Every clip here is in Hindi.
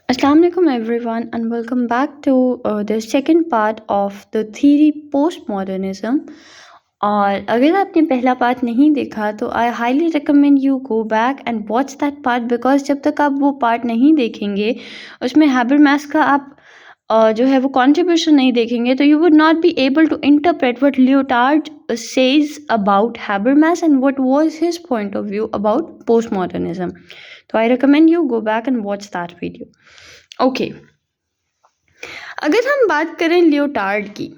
Assalamu alaikum everyone and welcome back to the second part of the theory postmodernism. और अगर आपने पहला पार्ट नहीं देखा तो I highly recommend you go back and watch that part because जब तक आप वो पार्ट नहीं देखेंगे उसमें हैबरमैस का आप जो है वो कंट्रीब्यूशन नहीं देखेंगे तो you would not be able to interpret what Lyotard says about Habermas and what was his point of view about postmodernism. So I recommend you go back and watch that video. Okay. अगर हम बात करें लियोटार्ड की,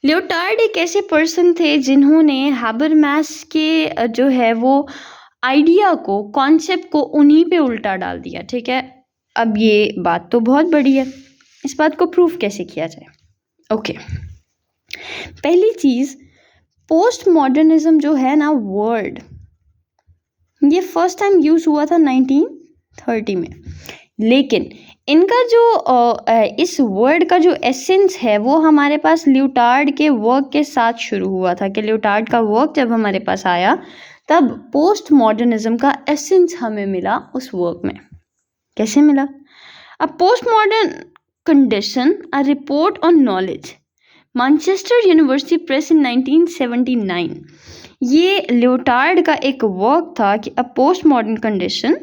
लियोटार्ड एक ऐसे पर्सन थे जिन्होंने हैबरमैस के जो है वो आइडिया को, कॉन्सेप्ट को उन्हीं पे उल्टा डाल दिया. ठीक है, अब ये बात तो बहुत बड़ी है, इस बात को प्रूफ कैसे किया जाए? ओके, पहली चीज, पोस्ट मॉडर्निज्म जो है ना वर्ड, ये फर्स्ट टाइम यूज हुआ था 1930 में, लेकिन इनका जो इस वर्ड का जो एसेंस है वो हमारे पास लियोटार्ड के वर्क के साथ शुरू हुआ था. कि लियोटार्ड का वर्क जब हमारे पास आया तब पोस्ट मॉडर्निज्म का एसेंस हमें मिला उस वर्क में. कैसे मिला? A post modern condition, a report on knowledge, Manchester University Press in 1979. ये लियोटार्ड का एक वर्क था कि a post modern condition,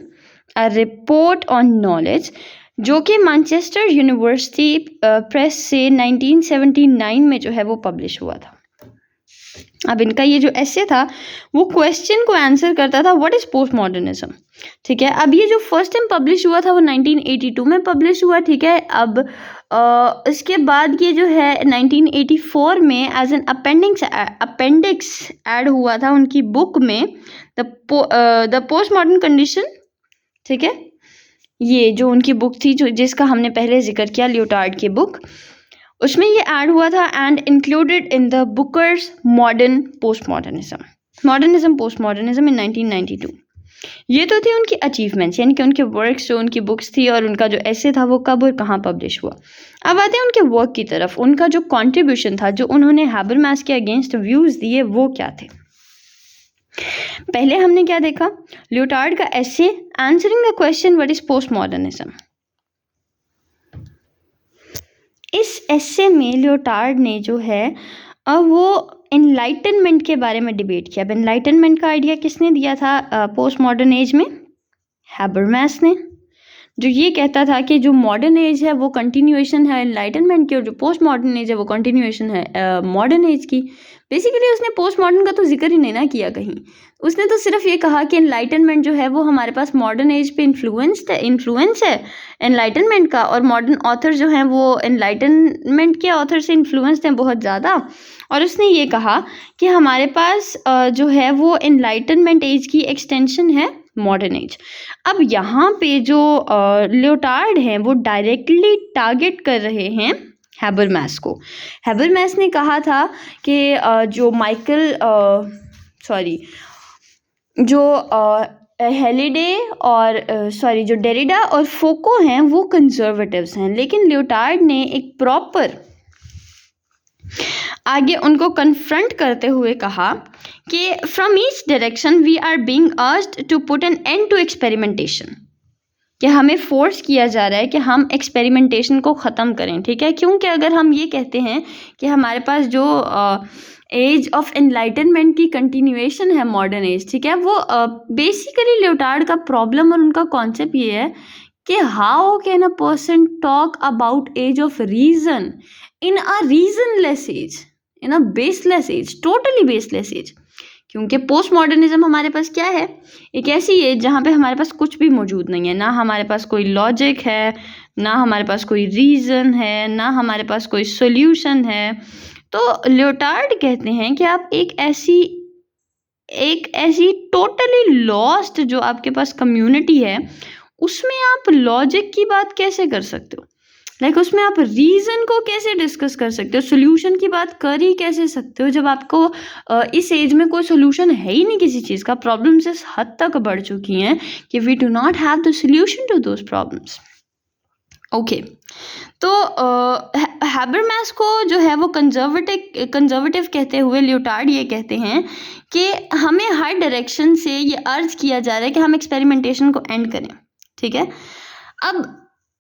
a report on knowledge, जो कि मैनचेस्टर यूनिवर्सिटी प्रेस से 1979 में जो है वो पब्लिश हुआ था. अब इनका ये जो ऐसे था वो क्वेश्चन को आंसर करता था, व्हाट इज पोस्ट मॉडर्निज्म. ठीक है, अब ये जो फर्स्ट टाइम पब्लिश हुआ था वो 1982 में पब्लिश हुआ. ठीक है, अब इसके बाद ये जो है 1984 में एज एन अपेंडिक्स ऐड हुआ था उनकी बुक में, द पोस्ट मॉडर्न कंडीशन. ठीक है, ये जो उनकी बुक थी जो जिसका हमने पहले जिक्र किया, लियोटार्ड की बुक, उसमें ये ऐड हुआ था and included in the Brooker's modern post modernism post modernism in 1992. ये तो थी उनकी अचीवमेंट्स, यानी कि उनके वर्क्स जो उनकी बुक्स थी और उनका जो ऐसे था वो कब और कहाँ पब्लिश हुआ. अब आते हैं उनके वर्क की तरफ. उनका जो कंट्रीब्यूशन था, जो उन्होंने हैबरमैस के अगेंस्ट व्यूज दिए, वो क्या थे? पहले हमने क्या देखा? लियोटार्ड का essay answering the question what is post modernism. इस एसे में लियोटार्ड ने जो है वो एनलाइटनमेंट के बारे में डिबेट किया. अब एनलाइटनमेंट का आइडिया किसने दिया था पोस्ट मॉडर्न एज में? हैबरमैस ने, जो ये कहता था कि जो मॉडर्न एज है वो कंटिन्यूएशन है एनलाइटनमेंट की और जो पोस्ट मॉडर्न एज है वो कंटिन्यूएशन है मॉडर्न एज की. बेसिकली उसने पोस्ट मॉडर्न का तो जिक्र ही नहीं ना किया कहीं. उसने तो सिर्फ ये कहा कि एनलाइटनमेंट जो है वो हमारे पास मॉडर्न एज पे इन्फ्लुएंस है एनलाइटनमेंट का, और मॉडर्न ऑथर जो हैं वो एनलाइटनमेंट के ऑथर से इन्फ्लुएंस्ड हैं बहुत ज़्यादा. और उसने ये कहा कि हमारे पास जो है वो एनलाइटनमेंट एज की एक्सटेंशन है मॉडर्न एज. अब यहाँ पे जो लियोटार्ड हैं वो डायरेक्टली टारगेट कर रहे हैं हैबरमैस को. हैबरमैस ने कहा था कि जो हेलिडे और जो डेरिडा और फोको हैं वो कंजर्वेटिव्स हैं, लेकिन लियोटार्ड ने एक प्रॉपर आगे उनको कन्फ्रंट करते हुए कहा कि from each direction we are being urged to put an end to experimentation, कि हमें फोर्स किया जा रहा है कि हम एक्सपेरिमेंटेशन को ख़त्म करें. ठीक है, क्योंकि अगर हम ये कहते हैं कि हमारे पास जो एज ऑफ एनलाइटनमेंट की कंटिन्यूएशन है मॉडर्न एज, ठीक है, वो बेसिकली लियोटार्ड का प्रॉब्लम और उनका कॉन्सेप्ट ये है कि how can a person talk about age of reason in a reasonless age, in a baseless age, totally baseless age. क्योंकि पोस्ट मॉडर्निज्म हमारे पास क्या है? एक ऐसी एज जहाँ पे हमारे पास कुछ भी मौजूद नहीं है, ना हमारे पास कोई लॉजिक है, ना हमारे पास कोई रीज़न है, ना हमारे पास कोई सोल्यूशन है. तो लियोटार्ड कहते हैं कि आप एक ऐसी टोटली लॉस्ट जो आपके पास कम्युनिटी है उसमें आप लॉजिक की बात कैसे कर सकते हो? उसमें आप रीज़न को कैसे डिस्कस कर सकते हो? सोल्यूशन की बात कर ही कैसे सकते हो जब आपको इस एज में कोई सोल्यूशन है ही नहीं किसी चीज़ का. प्रॉब्लम्स इस हद तक बढ़ चुकी हैं कि we do not have the solution to those problems. Okay, तो हैबरमैस को जो है वो कंजर्वेटिव कहते हुए लियोटार्ड ये कहते हैं कि हमें हर डायरेक्शन से ये अर्ज किया जा रहा है कि हम एक्सपेरिमेंटेशन को एंड करें. ठीक है, अब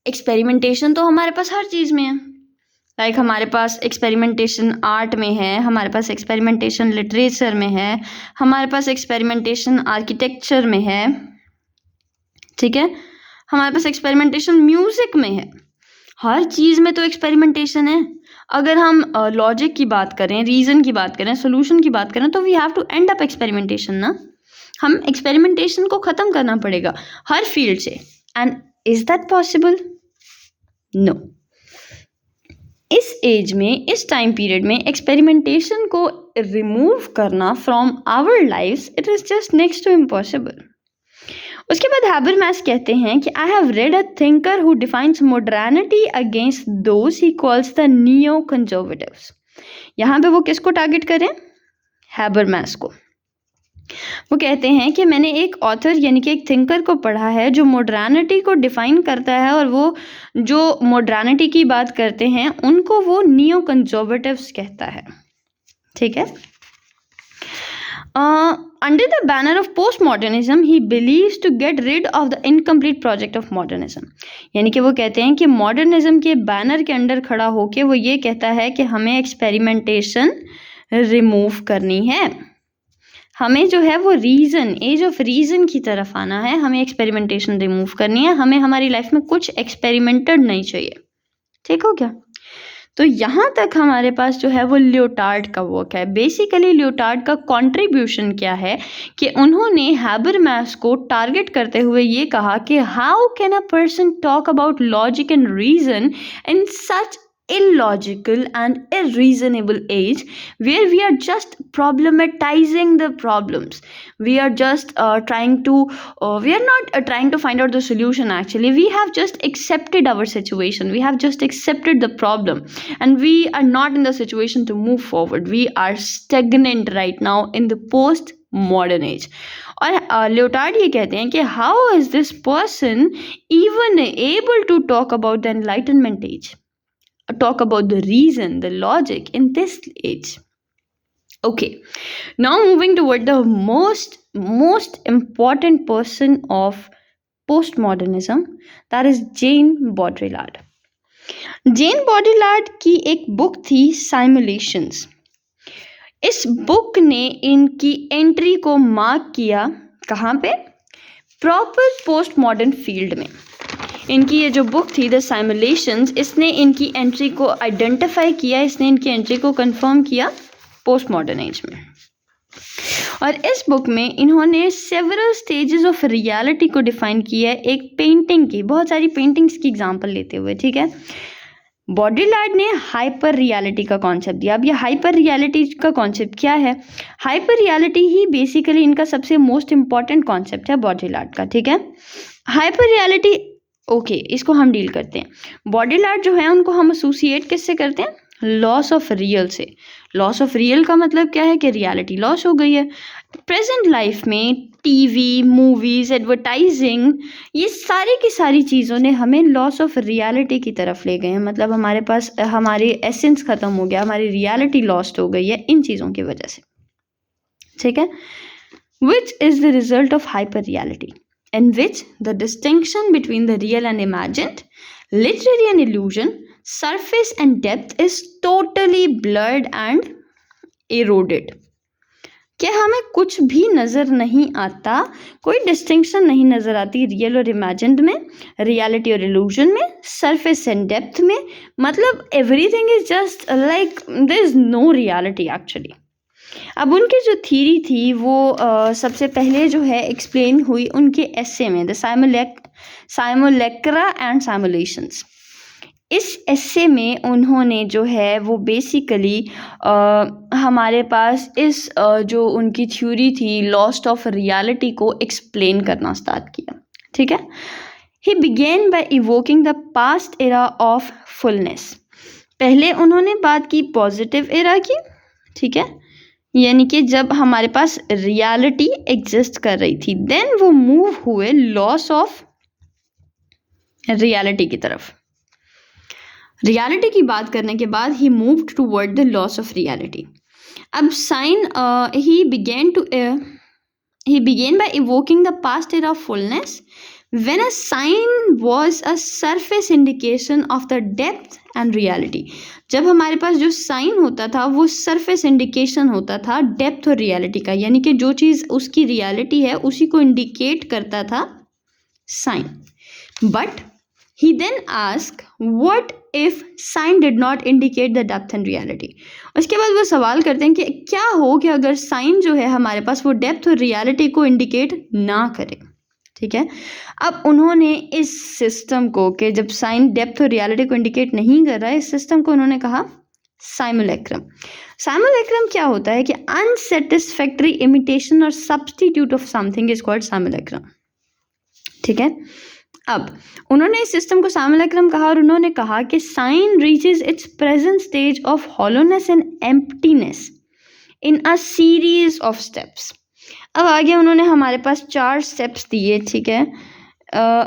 एक्सपेरिमेंटेशन तो हमारे पास हर चीज़ में है। लाइक हमारे पास एक्सपेरिमेंटेशन आर्ट में है, हमारे पास एक्सपेरिमेंटेशन लिटरेचर में है, हमारे पास एक्सपेरिमेंटेशन आर्किटेक्चर में है, ठीक है, हमारे पास एक्सपेरिमेंटेशन म्यूजिक में है। हर चीज़ में तो एक्सपेरिमेंटेशन है। अगर हम लॉजिक की बात करें, रीज़न की बात करें, सोल्यूशन की बात करें, तो we have to end up experimentation ना। हम एक्सपेरिमेंटेशन को ख़त्म करना पड़ेगा हर फील्ड से। And is that possible? No. इस एज में, इस टाइम पीरियड में एक्सपेरिमेंटेशन को रिमूव करना from our lifes, it is just next to impossible. उसके बाद हैबरमैस कहते हैं कि I have read a thinker who defines modernity against those he calls the neo conservatives. यहाँ पे वो किसको टारगेट करें? हैबरमैस को। वो कहते हैं कि मैंने एक ऑथर यानी कि एक थिंकर को पढ़ा है जो मॉडर्निटी को डिफाइन करता है, और वो जो मॉडर्निटी की बात करते हैं उनको वो नियो कंजर्वेटिव्स कहता है, ठीक है। Under the banner of postmodernism, he believes to get rid of the incomplete project of modernism. यानी कि वो कहते हैं कि मॉडर्निज्म के बैनर के अंडर खड़ा होके वो ये कहता है कि हमें एक्सपेरिमेंटेशन रिमूव करनी है, हमें जो है वो रीज़न, एज ऑफ रीज़न की तरफ आना है, हमें एक्सपेरिमेंटेशन रिमूव करनी है, हमें हमारी लाइफ में कुछ एक्सपेरिमेंटेड नहीं चाहिए। ठीक हो गया? तो यहाँ तक हमारे पास जो है वो लियोटार्ड का वर्क है। बेसिकली लियोटार्ड का कंट्रीब्यूशन क्या है कि उन्होंने हैबरमैस को टारगेट करते हुए ये कहा कि how can a person talk about logic and reason in such illogical and unreasonable age where we are just problematizing the problems. We are just we are not trying to find out the solution. Actually, we have just accepted our situation, we have just accepted the problem, and we are not in the situation to move forward. We are stagnant right now in the post modern age. और लियोटार्ड ये कहते हैं कि how is this person even able to talk about the enlightenment age, talk about the reason, the logic in this age. Okay, now moving toward the most important person of postmodernism, that is Jane Baudrillard. Jane Baudrillard की एक बुक थी Simulations. इस बुक ने इनकी एंट्री को मार्क किया कहाँ पे? प्रॉपर पोस्ट मॉडर्न फील्ड में। इनकी ये जो बुक थी द साइमुलेशंस, इसने इनकी एंट्री को आइडेंटिफाई किया, इसने इनकी एंट्री को कंफर्म किया पोस्ट मॉडर्न एज में। और इस बुक में इन्होंने सेवरल स्टेजेस ऑफ रियलिटी को डिफाइन किया है एक पेंटिंग की, बहुत सारी पेंटिंग्स की एग्जांपल लेते हुए, ठीक है। बॉड्रिलार्ड ने हाइपर रियलिटी का कॉन्सेप्ट दिया। अब ये हाइपर रियलिटी का कॉन्सेप्ट क्या है? हाइपर रियलिटी ही बेसिकली इनका सबसे मोस्ट इंपॉर्टेंट कॉन्सेप्ट है बॉड्रिलार्ड का, ठीक है। हाइपर रियलिटी ओके, इसको हम डील करते हैं। बॉड्रिलार्ड जो है उनको हम एसोसिएट किससे करते हैं? लॉस ऑफ रियल से। लॉस ऑफ रियल का मतलब क्या है कि रियलिटी लॉस हो गई है। प्रेजेंट लाइफ में टीवी, मूवीज, एडवर्टाइजिंग, ये सारी की सारी चीज़ों ने हमें लॉस ऑफ रियलिटी की तरफ ले गए हैं। मतलब हमारे पास हमारी एसेंस ख़त्म हो गया, हमारी रियलिटी लॉस्ट हो गई है इन चीज़ों की वजह से, ठीक है। Which is the result of hyper reality, in which the distinction between the real and imagined, literary and illusion, surface and depth is totally blurred and eroded. क्या हमें कुछ भी नज़र नहीं आता, कोई डिस्टिंक्शन नहीं नज़र आती रियल और इमेजिन्ड में, रियलिटी और इल्यूजन में, सरफेस एंड डेप्थ में। मतलब everything is just like there is no reality actually. अब उनकी जो थीरी थी वो सबसे पहले जो है एक्सप्लेन हुई उनके एस्से में, द साइमुलेक्रा एंड साइमुलेशंस। इस एस्से में उन्होंने जो है वो बेसिकली हमारे पास इस जो उनकी थ्योरी थी लॉस्ट ऑफ रियलिटी को एक्सप्लेन करना स्टार्ट किया, ठीक है। He begin by evoking the past era of fullness. पहले उन्होंने बात की पॉजिटिव एरा की, ठीक है, यानी कि जब हमारे पास रियलिटी एग्जिस्ट कर रही थी। देन वो मूव हुए लॉस ऑफ रियलिटी की तरफ। रियलिटी की बात करने के बाद he moved toward the loss of reality. अब he begin by evoking the past era of fullness, when a sign was a surface indication of the depth and reality. जब हमारे पास जो साइन होता था वो सरफेस इंडिकेशन होता था डेप्थ और रियलिटी का, यानी कि जो चीज़ उसकी रियलिटी है उसी को इंडिकेट करता था sign. But he then asked what if sign did not indicate the depth and reality. उसके बाद वो सवाल करते हैं कि क्या हो कि अगर साइन जो है हमारे पास वो डेप्थ और रियलिटी को इंडिकेट ना करे. ठीक है, अब उन्होंने इस सिस्टम को कि जब साइन डेप्थ और रियलिटी को इंडिकेट नहीं कर रहा है, इस सिस्टम को उन्होंने कहा साइमुलेक्रम. साइमुलेक्रम क्या होता है कि अनसेटिस्फैक्टरी इमिटेशन और substitute of something is called simulacrum. ठीक है, अब उन्होंने इस सिस्टम को साइमुलेक्रम कहा और उन्होंने कहा कि sign reaches its present stage of hollowness and emptiness in a series of steps. अब आगे उन्होंने हमारे पास 4 स्टेप्स दिए. ठीक है,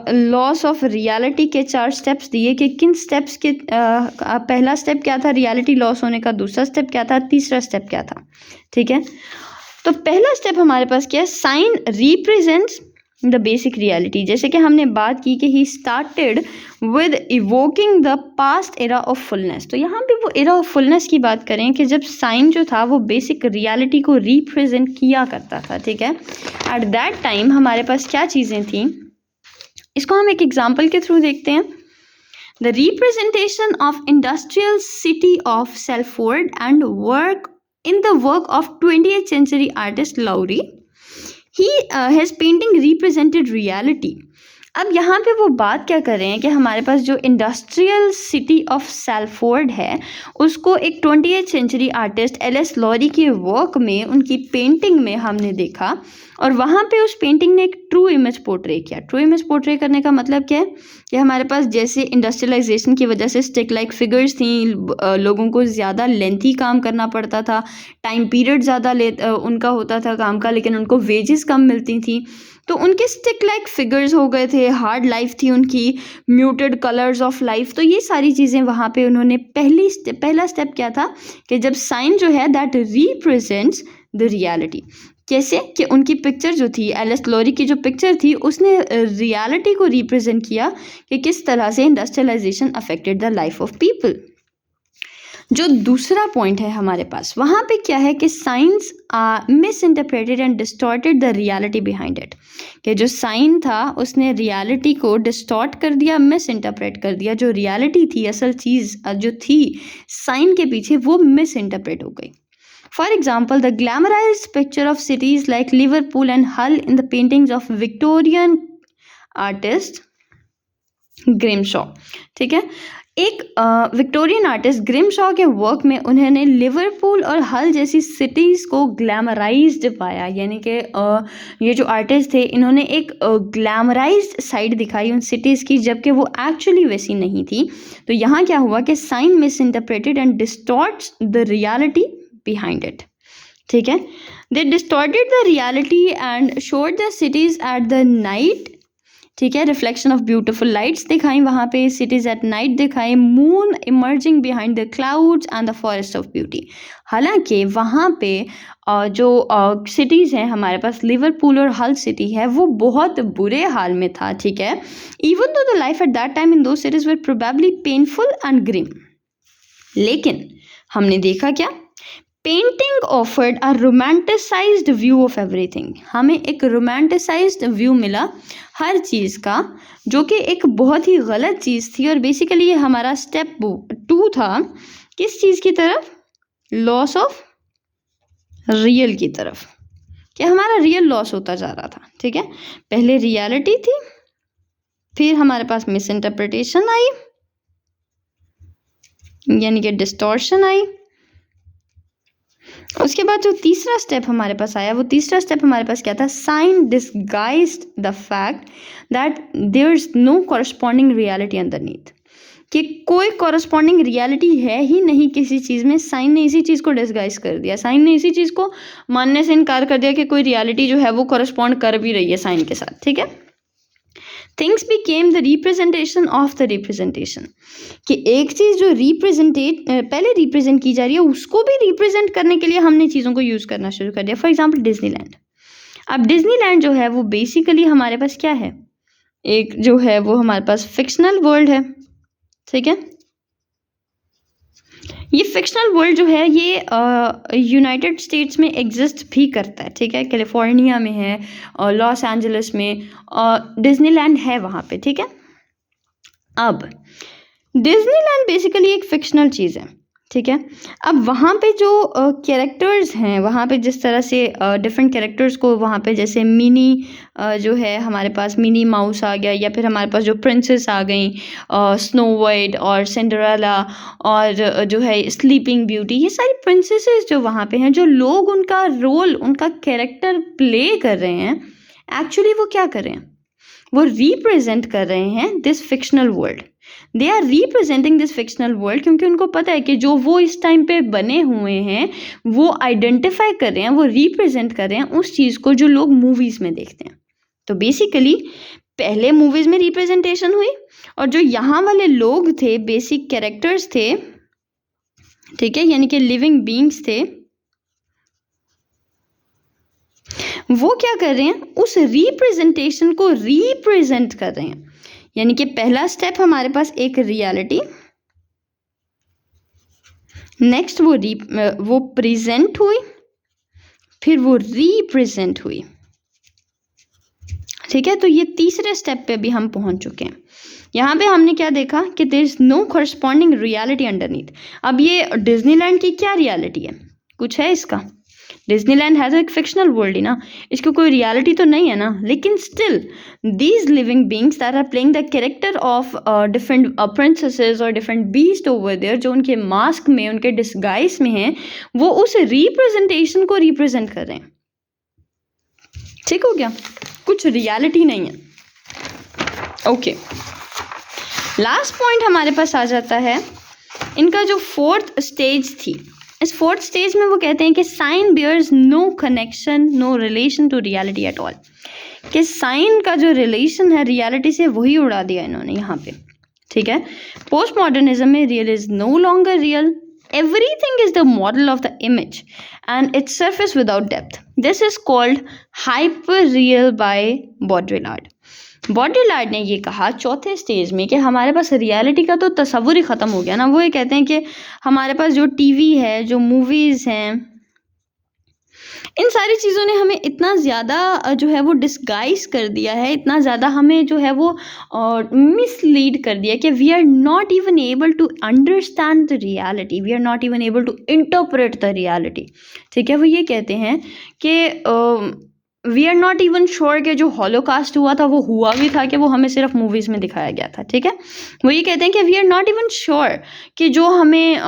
लॉस ऑफ रियलिटी के 4 स्टेप्स दिए कि किन स्टेप्स के पहला स्टेप क्या था रियलिटी लॉस होने का, दूसरा स्टेप क्या था, तीसरा स्टेप क्या था. ठीक है, तो पहला स्टेप हमारे पास क्या है, sign represents the basic reality. जैसे कि हमने बात की कि he started with evoking the past era of fullness. तो यहाँ पे वो एरा ऑफ फुलनेस की बात करें कि जब साइन जो था वो बेसिक रियलिटी को रिप्रेजेंट किया करता था. ठीक है, एट दैट टाइम हमारे पास क्या चीज़ें थी, इसको हम एक एग्जाम्पल के थ्रू देखते हैं. The representation of industrial city of Salford and work in the work of 20th century artist Lowry. He his painting represented reality. अब यहाँ पे वो बात क्या कर रहे हैं कि हमारे पास जो इंडस्ट्रियल सिटी ऑफ सेल्फोर्ड है उसको एक 20th century artist L S. Lowry के वर्क में, उनकी पेंटिंग में हमने देखा और वहाँ पे उस पेंटिंग ने एक ट्रू इमेज पोर्ट्रे किया. ट्रू इमेज पोर्ट्रे करने का मतलब क्या है कि हमारे पास जैसे इंडस्ट्रियलाइजेशन की वजह से स्टिक लाइक फिगर्स थी, लोगों को ज़्यादा लेंथी काम करना पड़ता था, टाइम पीरियड ज़्यादा उनका होता था काम का, लेकिन उनको वेजेस कम मिलती थी, तो उनके स्टिक लाइक फिगर्स हो गए थे, हार्ड लाइफ थी उनकी, म्यूटेड कलर्स ऑफ लाइफ. तो ये सारी चीज़ें वहाँ पे उन्होंने पहला स्टेप क्या था कि जब साइन जो है दैट रिप्रेजेंट्स द रियलिटी. कैसे कि उनकी पिक्चर जो थी, एल.एस. लॉरी की जो पिक्चर थी उसने रियलिटी को रिप्रेजेंट किया कि किस तरह से industrialisation affected the life of people. जो दूसरा पॉइंट है हमारे पास वहाँ पे क्या है कि science miss interpreted and distorted the reality behind it. कि जो साइन था उसने रियलिटी को डिस्टॉर्ट कर दिया, मिस इंटरप्रेट कर दिया. जो रियलिटी थी, असल चीज़ जो थी साइन के पीछे, वो मिस इंटरप्रेट हो गई. For example, the glamorized picture of cities like Liverpool and Hull in the paintings of Victorian artist ग्रिमशॉ. ठीक है, एक विक्टोरियन आर्टिस्ट ग्रिमशॉ के वर्क में उन्होंने लिवरपूल और हल जैसी सिटीज़ को ग्लैमराइज्ड पाया. यानी कि ये जो आर्टिस्ट थे इन्होंने एक ग्लैमराइज्ड साइड दिखाई उन सिटीज़ की, जबकि वो एक्चुअली वैसी नहीं थी. तो यहाँ क्या हुआ कि sign misinterpreted and distorts the reality behind it. ठीक है, they distorted the reality and showed the cities at the night. ठीक है, रिफ्लेक्शन ऑफ ब्यूटिफुल लाइट्स दिखाई वहाँ पे, सिटीज़ एट नाइट दिखाई, moon emerging behind the clouds and the forest of beauty. हालांकि वहाँ पे जो सिटीज़ हैं हमारे पास, लिवरपूल और हल सिटी है, वो बहुत बुरे हाल में था. ठीक है, even though the life at that time in two cities were probably painful and grim. लेकिन हमने देखा क्या, painting offered a romanticised view of everything. हमें एक रोमांटिसाइज्ड व्यू मिला हर चीज़ का, जो कि एक बहुत ही गलत चीज़ थी. और बेसिकली ये हमारा स्टेप 2 था किस चीज़ की तरफ, लॉस ऑफ रियल की तरफ, कि हमारा रियल लॉस होता जा रहा था. ठीक है, पहले रियलिटी थी, फिर हमारे पास मिस इंटरप्रिटेशन आई, यानी कि डिस्टॉर्शन आई. उसके बाद जो तीसरा स्टेप हमारे पास आया, वो तीसरा स्टेप हमारे पास क्या था, sign disguised the fact that there is no corresponding reality underneath. कि कोई कॉरस्पॉन्डिंग रियलिटी है ही नहीं किसी चीज़ में. साइन ने इसी चीज़ को डिस्गाइज कर दिया, साइन ने इसी चीज़ को मानने से इनकार कर दिया कि कोई रियलिटी जो है वो कॉरस्पॉन्ड कर भी रही है साइन के साथ. ठीक है, things became the representation of the representation. कि एक चीज़ जो पहले रिप्रेजेंट की जा रही है उसको भी रिप्रेजेंट करने के लिए हमने चीज़ों को यूज़ करना शुरू कर दिया. For example Disneyland. अब डिज्नीलैंड जो है वो बेसिकली हमारे पास क्या है, एक जो है वो हमारे पास फिक्शनल वर्ल्ड है, ठीक है। ये फिक्शनल वर्ल्ड जो है ये यूनाइटेड स्टेट्स में एग्जिस्ट भी करता है, ठीक है। कैलिफोर्निया में है और लॉस एंजलिस में डिज्नीलैंड है वहाँ पे, ठीक है। अब डिज्नीलैंड बेसिकली एक फिक्शनल चीज़ है, ठीक है। अब वहाँ पे जो कैरेक्टर्स हैं, वहाँ पे जिस तरह से डिफरेंट कैरेक्टर्स को वहाँ पे जैसे मिनी जो है हमारे पास मिनी माउस आ गया, या फिर हमारे पास जो प्रिंसेस आ गई स्नो वाइट और सिंड्रेला और जो है स्लीपिंग ब्यूटी, ये सारी प्रिंसेसेस जो वहाँ पे हैं, जो लोग उनका रोल उनका कैरेक्टर प्ले कर रहे हैं, एक्चुअली वो क्या कर रहे हैं, वो रिप्रेजेंट कर रहे हैं this fictional world. They are representing this fictional world, क्योंकि उनको पता है कि जो वो इस टाइम पे बने हुए हैं वो आइडेंटिफाई कर रहे हैं, वो रिप्रेजेंट कर रहे हैं उस चीज़ को जो लोग मूवीज़ में देखते हैं। तो बेसिकली पहले मूवीज़ में रिप्रेजेंटेशन हुई, और जो यहाँ वाले लोग थे बेसिक कैरेक्टर्स थे, ठीक है, यानी कि लिविंग बीइंग्स थे, वो क्या कर रहे हैं, उस रिप्रेजेंटेशन को रिप्रेजेंट कर रहे हैं। यानी कि पहला स्टेप हमारे पास एक रियलिटी, नेक्स्ट वो प्रेजेंट हुई, फिर वो रिप्रेजेंट हुई, ठीक है। तो ये तीसरे स्टेप पे भी हम पहुंच चुके हैं। यहाँ पे हमने क्या देखा कि there is no corresponding reality underneath. अब ये डिज्नीलैंड की क्या रियलिटी है, कुछ है इसका? डिज्नीलैंड है तो एक फिक्शनल वर्ल्ड ही ना, इसको कोई रियलिटी तो नहीं है ना। लेकिन still these living beings that are playing the character of different princesses और डिफरेंट बीस्ट ओवर देयर, जो उनके मास्क में उनके डिस्गाइज में हैं, वो उस रिप्रेजेंटेशन को रिप्रेजेंट कर रहे हैं, ठीक हो गया, कुछ रियलिटी नहीं है। ओके, लास्ट पॉइंट हमारे पास आ जाता है इनका जो फोर्थ स्टेज थी। इस फोर्थ स्टेज में वो कहते हैं कि sign bears no connection no relation to reality at all, कि साइन का जो रिलेशन है रियलिटी से वही उड़ा दिया इन्होंने यहाँ पे, ठीक है। पोस्ट मॉडर्निज्म में real is no longer real, everything is the model of the image and its surface without depth. This is called hyperreal by Baudrillard. बॉड्रिलार्ड ने ये कहा चौथे स्टेज में कि हमारे पास रियलिटी का तो तस्वुर ही ख़त्म हो गया ना। वो ये कहते हैं कि हमारे पास जो टीवी है, जो मूवीज़ हैं, इन सारी चीज़ों ने हमें इतना ज़्यादा जो है वो डिस्गाइज कर दिया है, इतना ज़्यादा हमें जो है वो मिसलीड कर दिया कि we are not even able to understand the reality, we are not even able to interpret the reality, ठीक है। वो ये कहते हैं कि we are not even sure कि जो हॉलोकास्ट हुआ था वो हुआ भी था कि वो हमें सिर्फ मूवीज़ में दिखाया गया था, ठीक है। वो ये कहते हैं कि we are not even sure कि जो हमें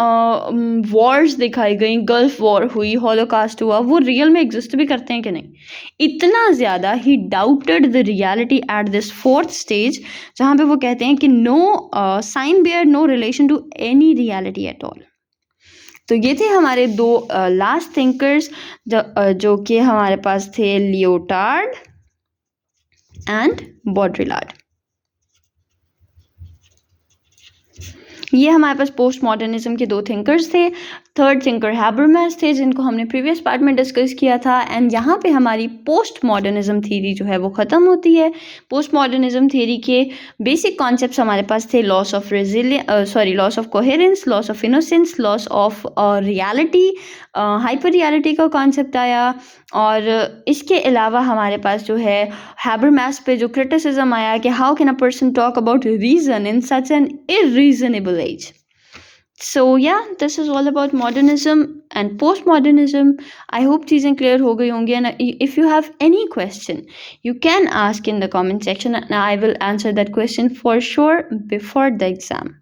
वॉर्स दिखाई गई, गल्फ वॉर हुई, हॉलोकास्ट हुआ, वो रियल में एग्जिस्ट भी करते हैं कि नहीं। इतना ज़्यादा ही doubted the reality at this fourth stage, जहाँ पे वो कहते हैं कि no sign bear no relation to any reality at all. तो ये थे हमारे दो लास्ट थिंकर्स जो कि हमारे पास थे, लियोटार्ड एंड बॉड्रिलार्ड। ये हमारे पास पोस्ट मॉडर्निज्म के दो थिंकर्स थे। थर्ड थिंकर हैबरमैस थे, जिनको हमने प्रीवियस पार्ट में डिस्कस किया था। एंड यहाँ पे हमारी पोस्ट मॉडर्निज्म थ्योरी जो है वो ख़त्म होती है। पोस्ट मॉडर्निज्म थ्योरी के बेसिक कॉन्सेप्ट्स हमारे पास थे, loss of loss of coherence, loss of innocence, loss of reality, hyper reality का कॉन्सेप्ट आया। और इसके अलावा हमारे पास जो है हैबरमैस पे जो क्रिटिसिज्म आया कि how can a person talk about reason in such an irreasonable age. So yeah, this is all about modernism and postmodernism. I hope चीज़ें clear हो गई होंगी, and if you have any question you can ask in the comment section and I will answer that question for sure before the exam.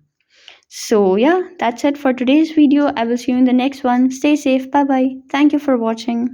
So yeah, that's it for today's video. I will see you in the next one. Stay safe. Bye bye. Thank you for watching.